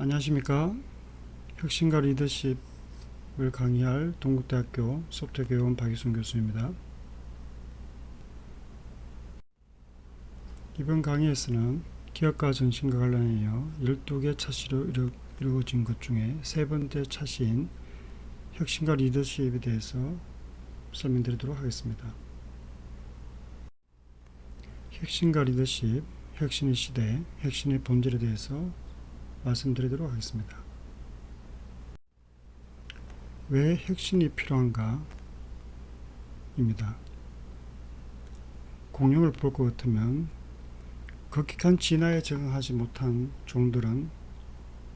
안녕하십니까. 혁신과 리더십을 강의할 동국대학교 소프트웨어교원 박희순 교수입니다. 이번 강의에서는 기업가 정신과 관련하여 12개 차시로 이루어진 것 중에 세 번째 차시인 혁신과 리더십에 대해서 설명드리도록 하겠습니다. 혁신과 리더십, 혁신의 시대, 혁신의 본질에 대해서 말씀드리도록 하겠습니다. 왜 혁신이 필요한가? 입니다. 공룡을 볼 것 같으면 급격한 진화에 적응하지 못한 종들은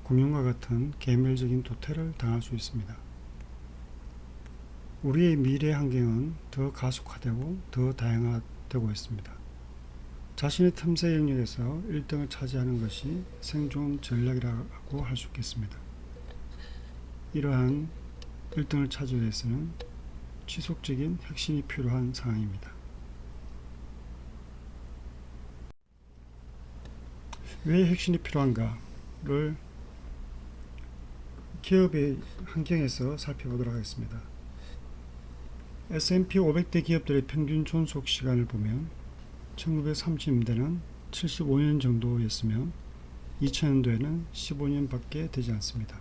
공룡과 같은 계멸적인 도태를 당할 수 있습니다. 우리의 미래 환경은 더 가속화되고 더 다양화되고 있습니다. 자신의 틈새 영역에서 1등을 차지하는 것이 생존 전략이라고 할 수 있겠습니다. 이러한 1등을 차지하기 위해서는 지속적인 혁신이 필요한 상황입니다. 왜 혁신이 필요한가를 기업의 환경에서 살펴보도록 하겠습니다. S&P 500대 기업들의 평균 존속 시간을 보면 1930년대는 75년 정도였으며 2000년도에는 15년밖에 되지 않습니다.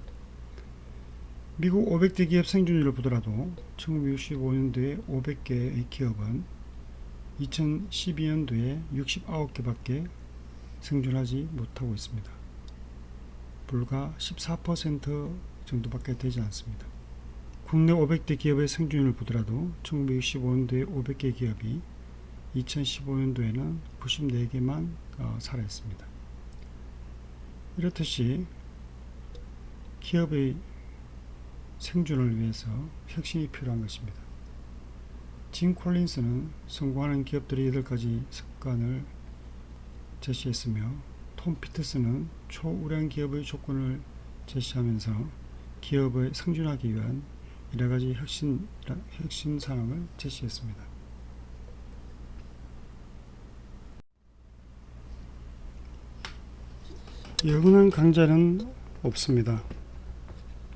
미국 500대 기업 생존율을 보더라도 1965년도에 500개의 기업은 2012년도에 69개밖에 생존하지 못하고 있습니다. 불과 14% 정도밖에 되지 않습니다. 국내 500대 기업의 생존율을 보더라도 1965년도에 500개 기업이 2015년도에는 94개만 살아있습니다. 이렇듯이 기업의 생존을 위해서 혁신이 필요한 것입니다. 짐 콜린스는 성공하는 기업들의 8가지 습관을 제시했으며 톰 피터스는 초우량 기업의 조건을 제시하면서 기업의 생존하기 위한 여러가지 혁신 사항을 제시했습니다. 영원한 강자는 없습니다.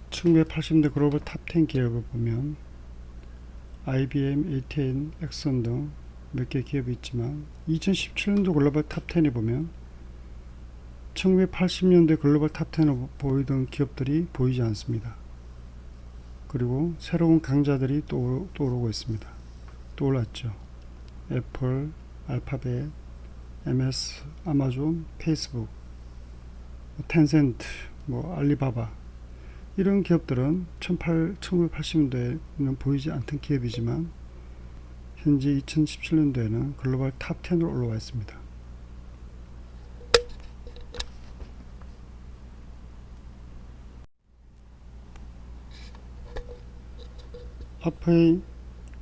1980년대 글로벌 탑10 기업을 보면 IBM, AT&T, 엑선 등 몇 개 기업이 있지만 2017년도 글로벌 탑10에 보면 1980년대 글로벌 탑10을 보이던 기업들이 보이지 않습니다. 그리고 새로운 강자들이 또 오르고 있습니다. 떠올랐죠. 애플, 알파벳, MS, 아마존, 페이스북, 텐센트, 알리바바 이런 기업들은 1980년대에는 보이지 않던 기업이지만 현재 2017년도에는 글로벌 탑10으로 올라와 있습니다. 앞의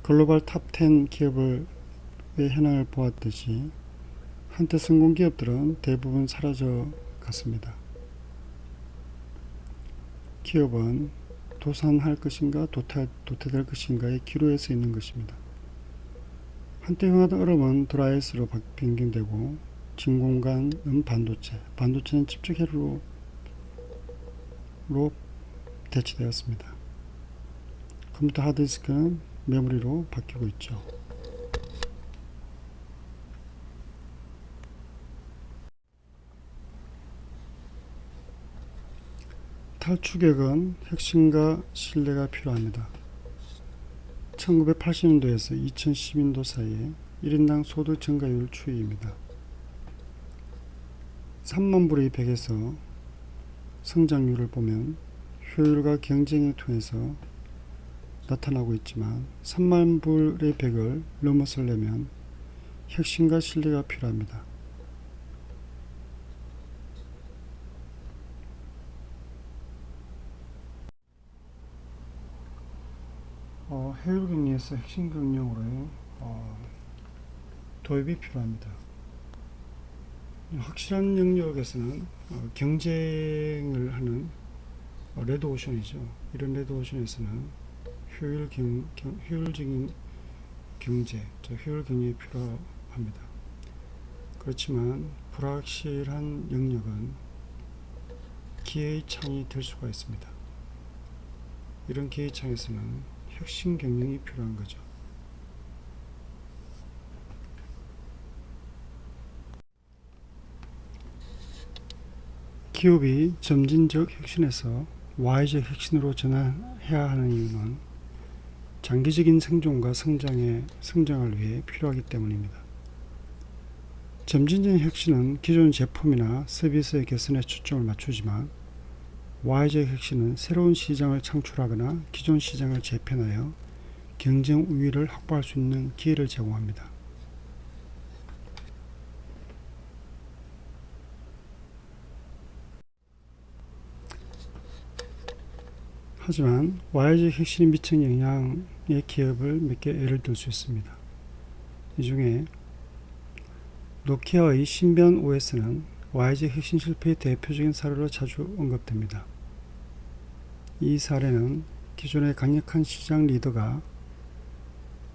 글로벌 탑10 기업의 현황을 보았듯이 한때 성공 기업들은 대부분 사라져 갔습니다. 기업은 도산할 것인가 도태될 것인가의 기로에 서 있는 것입니다. 한때 흥하던 얼음은 드라이아이스로 변경되고 진공관은 반도체는 집적 회로로 대체되었습니다. 컴퓨터 하드디스크는 메모리로 바뀌고 있죠. 탈출객은 혁신과 신뢰가 필요합니다. 1980년도에서 2010년도 사이에 1인당 소득 증가율 추이입니다. 3만 불의 100에서 성장률을 보면 효율과 경쟁을 통해서 나타나고 있지만 3만 불의 100을 넘어서려면 혁신과 신뢰가 필요합니다. 효율 경리에서 혁신 경영으로의 도입이 필요합니다. 확실한 영역에서는 경쟁을 하는 레드오션이죠. 이런 레드오션에서는 효율적인 경제, 효율 경영이 필요합니다. 그렇지만 불확실한 영역은 기회의 창이 될 수가 있습니다. 이런 기회의 창에서는 혁신 경영이 필요한 거죠. 기업이 점진적 혁신에서 Y적 혁신으로 전환해야 하는 이유는 장기적인 생존과 성장을 위해 필요하기 때문입니다. 점진적 혁신은 기존 제품이나 서비스의 개선에 초점을 맞추지만 Y적 혁신은 새로운 시장을 창출하거나 기존 시장을 재편하여 경쟁 우위를 확보할 수 있는 기회를 제공합니다. 하지만 Y적 혁신이 미친 영향의 기업을 몇 개 예를 들 수 있습니다. 이 중에 노키아의 신변 OS는 Y적 혁신 실패의 대표적인 사례로 자주 언급됩니다. 이 사례는 기존의 강력한 시장 리더가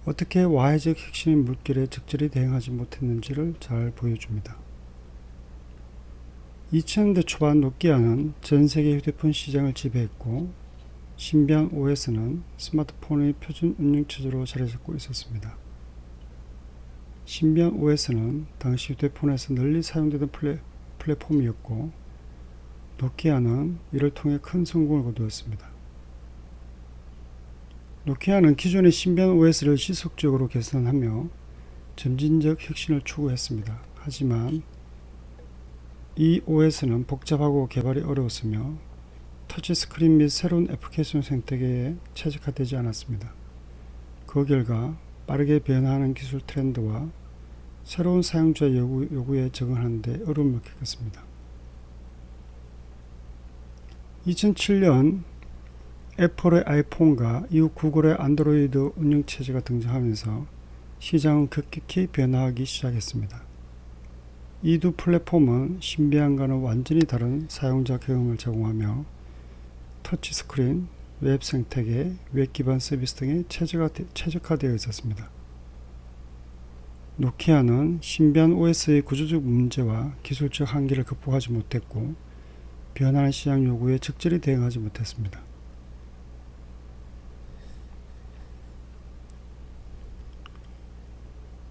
어떻게 Y적 혁신의 물결에 적절히 대응하지 못했는지를 잘 보여줍니다. 2000년대 초반 노키아는 전 세계 휴대폰 시장을 지배했고 신변 OS는 스마트폰의 표준 운영체제로 자리잡고 있었습니다. 신변 OS는 당시 휴대폰에서 널리 사용되던 플랫폼이었고 노키아는 이를 통해 큰 성공을 거두었습니다. 노키아는 기존의 신변 OS를 지속적으로 개선하며 점진적 혁신을 추구했습니다. 하지만 이 OS는 복잡하고 개발이 어려웠으며 터치스크린 및 새로운 애플리케이션 생태계에 최적화되지 않았습니다. 그 결과 빠르게 변화하는 기술 트렌드와 새로운 사용자 요구에 적응하는 데 어려움을 겪었습니다. 2007년 애플의 아이폰과 이후 구글의 안드로이드 운영체제가 등장하면서 시장은 급격히 변화하기 시작했습니다. 이 두 플랫폼은 신비안과는 완전히 다른 사용자 경험을 제공하며 터치스크린, 웹 생태계, 웹 기반 서비스 등에 최적화되어 있었습니다. 노키아는 신변 OS의 구조적 문제와 기술적 한계를 극복하지 못했고 변화하는 시장 요구에 적절히 대응하지 못했습니다.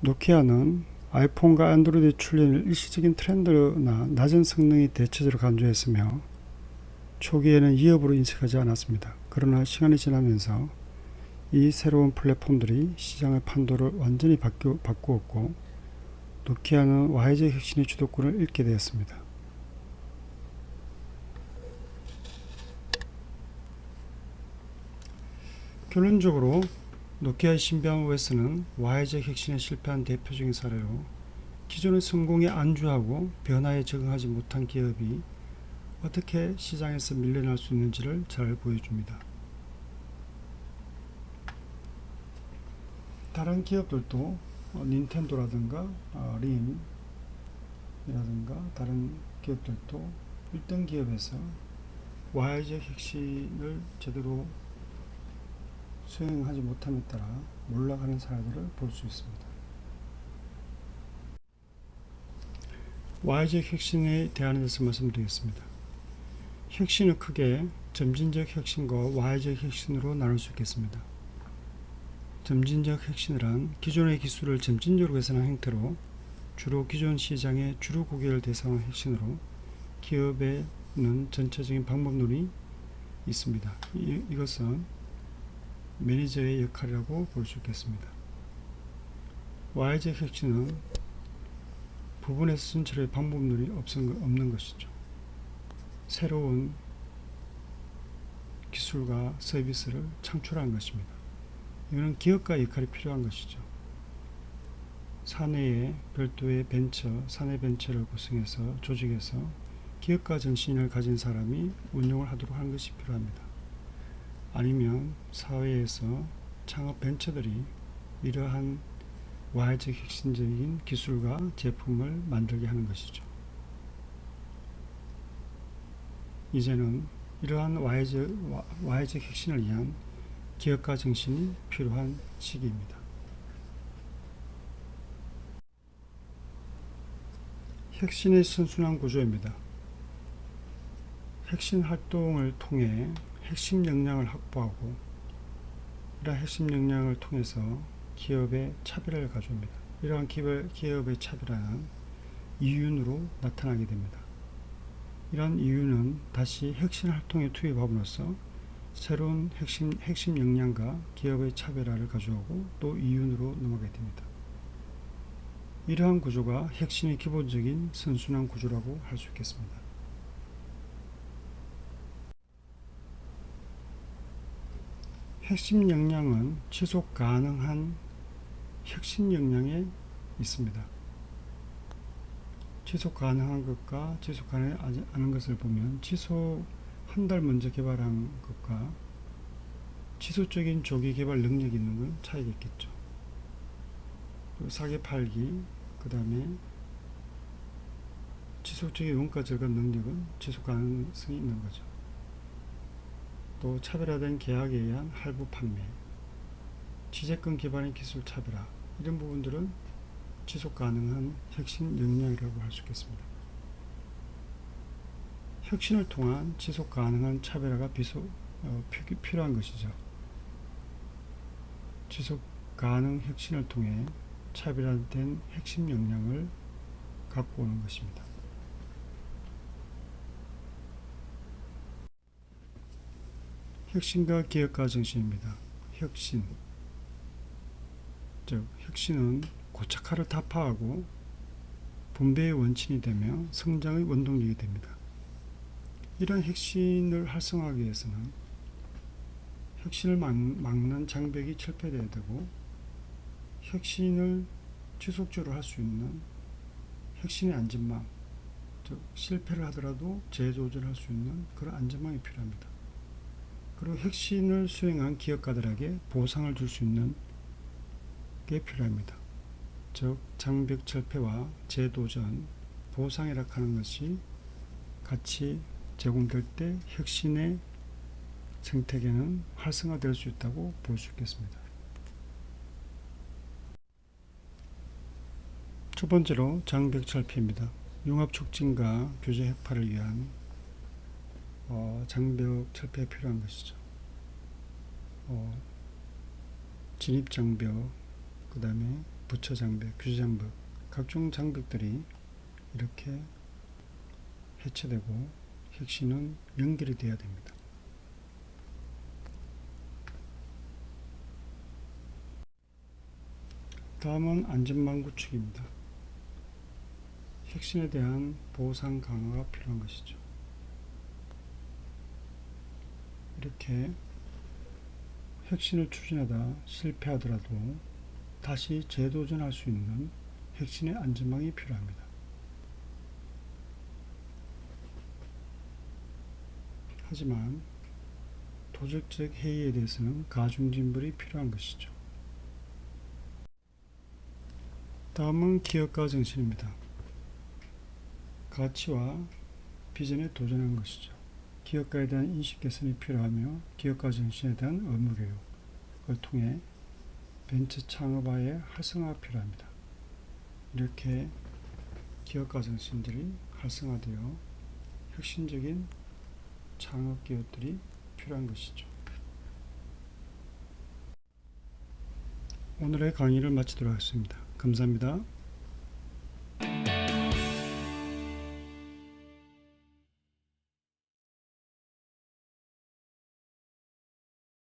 노키아는 아이폰과 안드로이드 출현을 일시적인 트렌드나 낮은 성능이 대체적으로 강조했으며 초기에는 위협으로 인식하지 않았습니다. 그러나 시간이 지나면서 이 새로운 플랫폼들이 시장의 판도를 완전히 바꾸었고 노키아는 Y적 혁신의 주도권을 잃게 되었습니다. 결론적으로 노키아의 신변 OS는 Y적 혁신에 실패한 대표적인 사례로 기존의 성공에 안주하고 변화에 적응하지 못한 기업이 어떻게 시장에서 밀려날 수 있는지를 잘 보여줍니다. 다른 기업들도 닌텐도라든가 림이라든가 다른 기업들도 일등 기업에서 Y적 혁신을 제대로 수행하지 못함에 따라 몰락하는 사례들을 볼 수 있습니다. Y적 혁신에 대한 데서 말씀드리겠습니다. 혁신을 크게 점진적 혁신과 Y적 혁신으로 나눌 수 있겠습니다. 점진적 혁신이란 기존의 기술을 점진적으로 개선한 형태로 주로 기존 시장의 주류 고객을 대상한 혁신으로 기업에는 전체적인 방법론이 있습니다. 이것은 매니저의 역할이라고 볼 수 있겠습니다. Y적 혁신은 부분에서 순철의 방법론이 없는 것이죠. 새로운 기술과 서비스를 창출하는 것입니다. 이거는 기업가의 역할이 필요한 것이죠. 사내에 별도의 사내 벤처를 구성해서 조직해서 기업가 정신을 가진 사람이 운영을 하도록 하는 것이 필요합니다. 아니면 사회에서 창업 벤처들이 이러한 Y적 혁신적인 기술과 제품을 만들게 하는 것이죠. 이제는 이러한 Y적 혁신을 위한 기업가 정신이 필요한 시기입니다. 혁신의 선순환 구조입니다. 핵심 활동을 통해 핵심 역량을 확보하고 이러한 핵심 역량을 통해서 기업의 차별화를 가져옵니다. 이러한 기업의 차별화는 이윤으로 나타나게 됩니다. 이러한 이윤은 다시 핵심 활동에 투입함으로써 새로운 핵심 역량과 기업의 차별화를 가져오고 또 이윤으로 넘어가게 됩니다. 이러한 구조가 핵심의 기본적인 선순환 구조라고 할 수 있겠습니다. 핵심 역량은 지속 가능한 핵심 역량에 있습니다. 지속 가능한 것과 지속 가능하지 않은 것을 보면 지속 한 달 먼저 개발한 것과 지속적인 조기 개발 능력이 있는 건 차이가 있겠죠. 사기 팔기, 그 다음에 지속적인 원가 절감 능력은 지속 가능성이 있는 거죠. 또 차별화된 계약에 의한 할부 판매, 지재권 기반의 기술 차별화, 이런 부분들은 지속 가능한 핵심 역량이라고 할 수 있겠습니다. 혁신을 통한 지속 가능한 차별화가 필요한 것이죠. 지속 가능 혁신을 통해 차별화된 핵심 역량을 갖고 오는 것입니다. 혁신과 기업가 정신입니다. 혁신, 즉 혁신은 고착화를 타파하고 분배의 원천이 되며 성장의 원동력이 됩니다. 이런 혁신을 활성화하기 위해서는 혁신을 막는 장벽이 철폐되어야 되고 혁신을 지속적으로 할 수 있는 혁신의 안전망, 즉 실패를 하더라도 재도전할 수 있는 그런 안전망이 필요합니다. 그리고 혁신을 수행한 기업가들에게 보상을 줄 수 있는 게 필요합니다. 즉 장벽 철폐와 재도전, 보상이라 하는 것이 같이 제공될 때 혁신의 생태계는 활성화될 수 있다고 볼 수 있겠습니다. 첫 번째로 장벽 철폐입니다. 융합 촉진과 규제 혁파를 위한 장벽 철폐가 필요한 것이죠. 진입 장벽, 그 다음에 부처 장벽, 규제 장벽, 각종 장벽들이 이렇게 해체되고 혁신은 연결이 되어야 됩니다. 다음은 안전망 구축입니다. 혁신에 대한 보상 강화가 필요한 것이죠. 이렇게 혁신을 추진하다 실패하더라도 다시 재도전할 수 있는 혁신의 안전망이 필요합니다. 하지만 도덕적 해이에 대해서는 가중진벌이 필요한 것이죠. 다음은 기업가 정신입니다. 가치와 비전에 도전한 것이죠. 기업가에 대한 인식 개선이 필요하며 기업가 정신에 대한 의무 교육을 통해 벤처 창업화의 활성화가 필요합니다. 이렇게 기업가 정신들이 활성화되어 혁신적인 창업 기업들이 필요한 것이죠. 오늘의 강의를 마치도록 하겠습니다. 감사합니다.